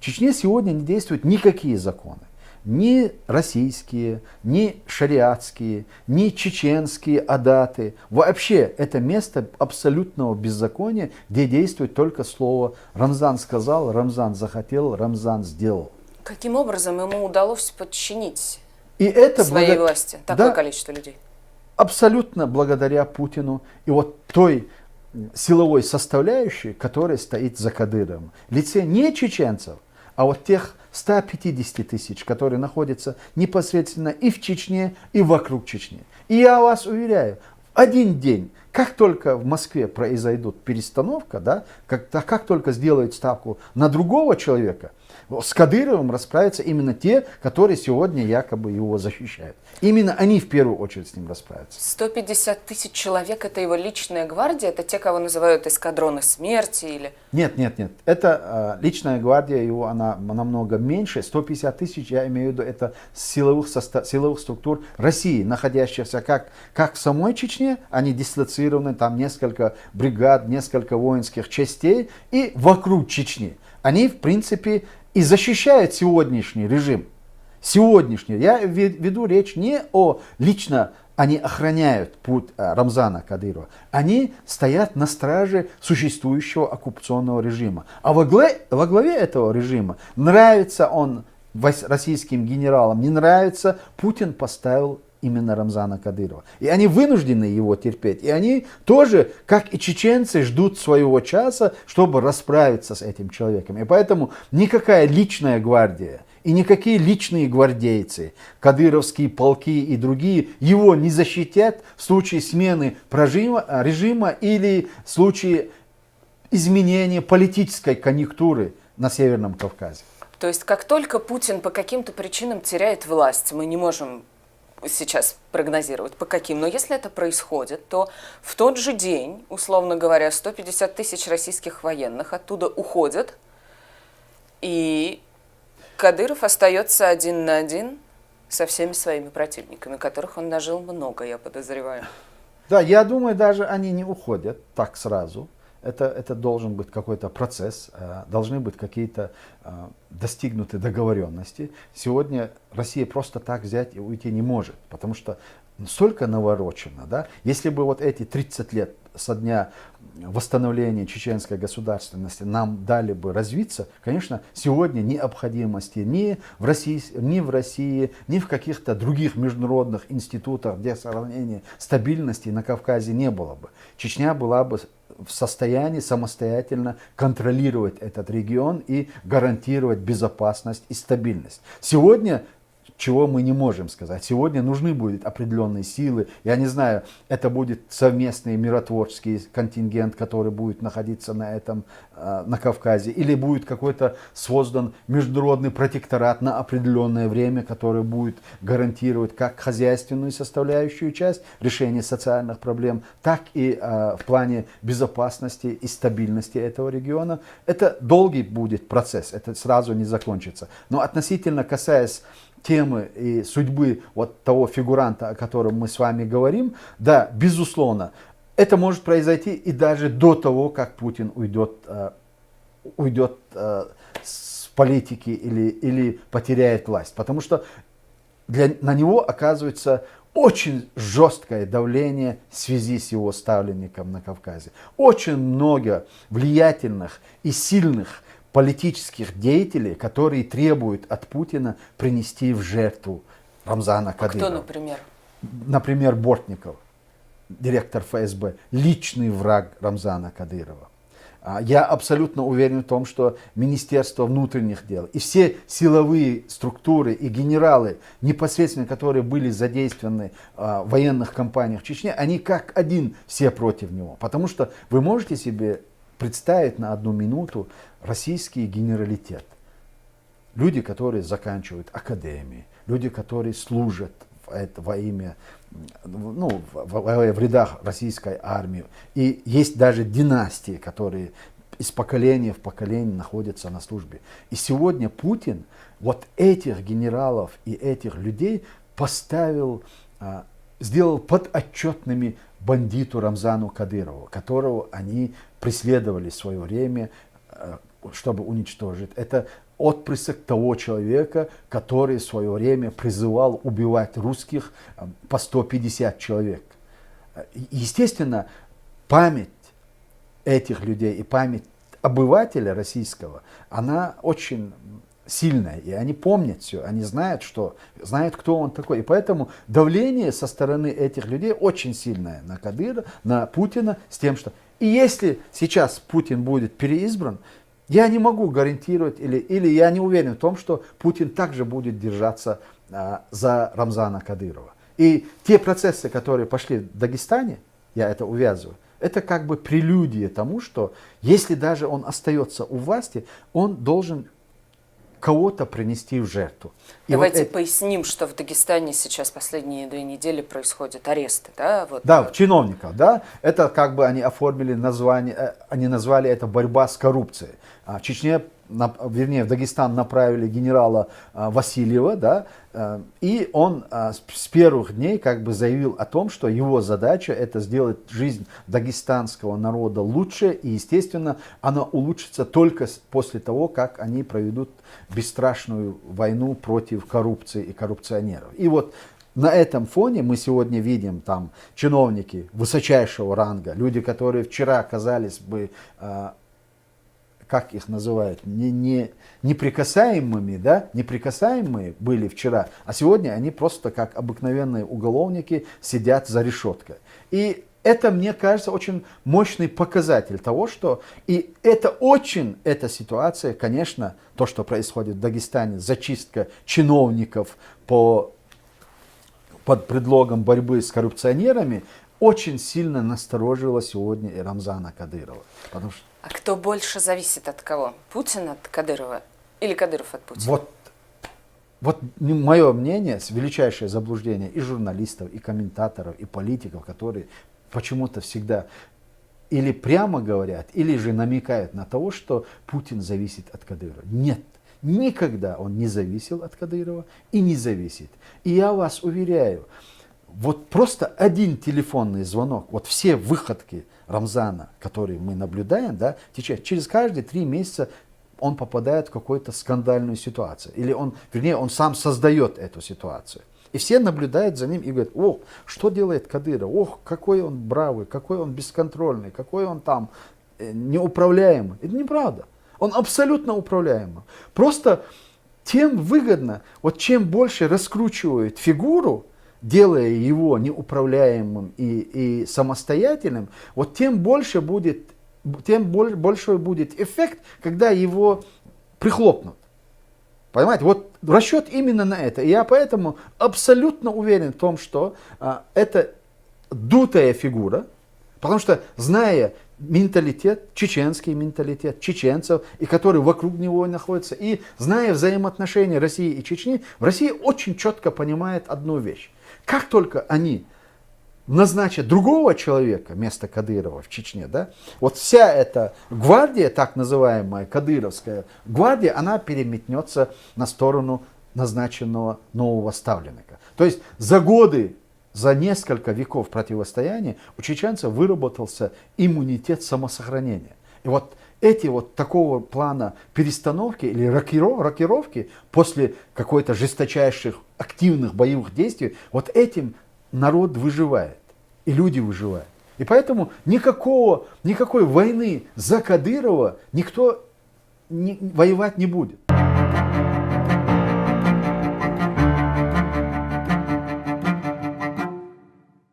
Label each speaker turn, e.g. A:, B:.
A: В Чечне сегодня не действуют никакие законы. Ни российские, ни шариатские, ни чеченские адаты. Вообще это место абсолютного беззакония, где действует только слово «Рамзан сказал», «Рамзан захотел», «Рамзан сделал».
B: Каким образом ему удалось подчинить
A: И это
B: своей власти такое количество людей?
A: Абсолютно благодаря Путину и вот той силовой составляющей, которая стоит за Кадыровым. В лице не чеченцев, а вот тех 150 тысяч, которые находятся непосредственно и в Чечне, и вокруг Чечни. И я вас уверяю, один день, как только в Москве произойдет перестановка, да, как только сделают ставку на другого человека, с Кадыровым расправятся именно те, которые сегодня якобы его защищают. Именно они в первую очередь с ним расправятся.
B: 150 тысяч человек – это его личная гвардия? Это те, кого называют эскадроны смерти? Или...
A: Нет. Это личная гвардия его, она намного меньше. 150 тысяч, я имею в виду, это силовых структур России, находящихся как в самой Чечне, они дислоцированы, там несколько бригад, несколько воинских частей, и вокруг Чечни. Они, в принципе, и защищают сегодняшний режим. Сегодняшний. Я веду речь не о лично они охраняют путь Рамзана Кадырова. Они стоят на страже существующего оккупационного режима. А во главе этого режима, нравится он российским генералам, не нравится, Путин поставил именно Рамзана Кадырова. И они вынуждены его терпеть. И они тоже, как и чеченцы, ждут своего часа, чтобы расправиться с этим человеком. И поэтому никакая личная гвардия и никакие личные гвардейцы, кадыровские полки и другие, его не защитят в случае смены режима или в случае изменения политической конъюнктуры на Северном Кавказе.
B: То есть, как только Путин по каким-то причинам теряет власть, мы не можем сейчас прогнозировать, по каким. Но если это происходит, то в тот же день, условно говоря, 150 тысяч российских военных оттуда уходят, и Кадыров остается один на один со всеми своими противниками, которых он нажил много, я подозреваю.
A: Да, я думаю, даже они не уходят так сразу. Это должен быть какой-то процесс, должны быть какие-то достигнуты договоренности. Сегодня Россия просто так взять и уйти не может, потому что столько наворочено. Да? Если бы вот эти 30 лет со дня восстановления чеченской государственности нам дали бы развиться, конечно, сегодня необходимости ни в России, ни в каких-то других международных институтах для сохранения стабильности на Кавказе не было бы. Чечня была бы в состоянии самостоятельно контролировать этот регион и гарантировать безопасность и стабильность. Сегодня, чего мы не можем сказать, сегодня нужны будут определенные силы. Я не знаю, это будет совместный миротворческий контингент, который будет находиться на Кавказе, или будет какой-то создан международный протекторат на определенное время, который будет гарантировать как хозяйственную составляющую часть решения социальных проблем, так и в плане безопасности и стабильности этого региона. Это долгий будет процесс, это сразу не закончится. Но относительно касаясь темы и судьбы вот того фигуранта, о котором мы с вами говорим, да, безусловно, это может произойти и даже до того, как Путин уйдет с политики или потеряет власть. Потому что на него оказывается очень жесткое давление в связи с его ставленником на Кавказе. Очень много влиятельных и сильных политических деятелей, которые требуют от Путина принести в жертву Рамзана Кадырова.
B: Кто, например?
A: Например, Бортников, директор ФСБ, личный враг Рамзана Кадырова. Я абсолютно уверен в том, что Министерство внутренних дел и все силовые структуры и генералы, непосредственно которые были задействованы в военных кампаниях в Чечне, они как один все против него. Потому что вы можете себе представить на одну минуту российский генералитет. Люди, которые заканчивают академии, люди, которые служат во имя, в рядах российской армии. И есть даже династии, которые из поколения в поколение находятся на службе. И сегодня Путин вот этих генералов и этих людей сделал подотчетными бандиту Рамзану Кадырову, которого они преследовали в свое время, чтобы уничтожить. отпрыск того человека, который в свое время призывал убивать русских по 150 человек. Естественно, память этих людей и память обывателя российского, она очень сильная, и они помнят все, они знают, кто он такой. И поэтому давление со стороны этих людей очень сильное на Кадырова, на Путина, с тем, что... И если сейчас Путин будет переизбран, я не могу гарантировать, или я не уверен в том, что Путин также будет держаться за Рамзана Кадырова. И те процессы, которые пошли в Дагестане, я это увязываю, это как бы прелюдия тому, что если даже он остается у власти, он должен кого-то принести в жертву. И
B: Давайте поясним, что в Дагестане сейчас последние 2 недели происходят аресты, да? Вот.
A: Да, чиновников, да. Это как бы они оформили название, они назвали это борьба с коррупцией. В Чечне, вернее, в Дагестан направили генерала Васильева, да, и он с первых дней как бы заявил о том, что его задача это сделать жизнь дагестанского народа лучше, и, естественно, она улучшится только после того, как они проведут бесстрашную войну против коррупции и коррупционеров. И вот на этом фоне мы сегодня видим там чиновники высочайшего ранга, люди, которые вчера казались бы, как их называют, неприкасаемыми, да, неприкасаемые были вчера, а сегодня они просто как обыкновенные уголовники сидят за решеткой. И это, мне кажется, очень мощный показатель того, что... И эта ситуация, конечно, то, что происходит в Дагестане, зачистка чиновников под предлогом борьбы с коррупционерами, очень сильно насторожило сегодня и Рамзана Кадырова. Потому что...
B: А кто больше зависит от кого? Путин от Кадырова или Кадыров от Путина?
A: Вот мое мнение, величайшее заблуждение и журналистов, и комментаторов, и политиков, которые почему-то всегда или прямо говорят, или же намекают на то, что Путин зависит от Кадырова. Нет, никогда он не зависел от Кадырова и не зависит. И я вас уверяю, вот просто один телефонный звонок, вот все выходки Рамзана, которые мы наблюдаем, да, через каждые 3 месяца он попадает в какую-то скандальную ситуацию. Или он сам создает эту ситуацию. И все наблюдают за ним и говорят: о, что делает Кадыров, ох, какой он бравый, какой он бесконтрольный, какой он там неуправляемый. Это неправда. Он абсолютно управляемый. Просто тем выгодно, вот чем больше раскручивают фигуру, делая его неуправляемым и самостоятельным, вот тем большой будет эффект, когда его прихлопнут. Понимаете, вот расчет именно на это. И я поэтому абсолютно уверен в том, что это дутая фигура, потому что, зная менталитет, чеченский менталитет чеченцев, и который вокруг него находится, и зная взаимоотношения России и Чечни, в России очень четко понимает одну вещь. Как только они назначат другого человека вместо Кадырова в Чечне, да, вот вся эта гвардия, так называемая кадыровская гвардия, она переметнется на сторону назначенного нового ставленника. То есть за несколько веков противостояния у чеченцев выработался иммунитет самосохранения. И вот эти вот такого плана перестановки или рокировки после какой-то жесточайших активных боевых действий, вот этим народ выживает, и люди выживают. И поэтому никакой войны за Кадырова никто воевать не будет.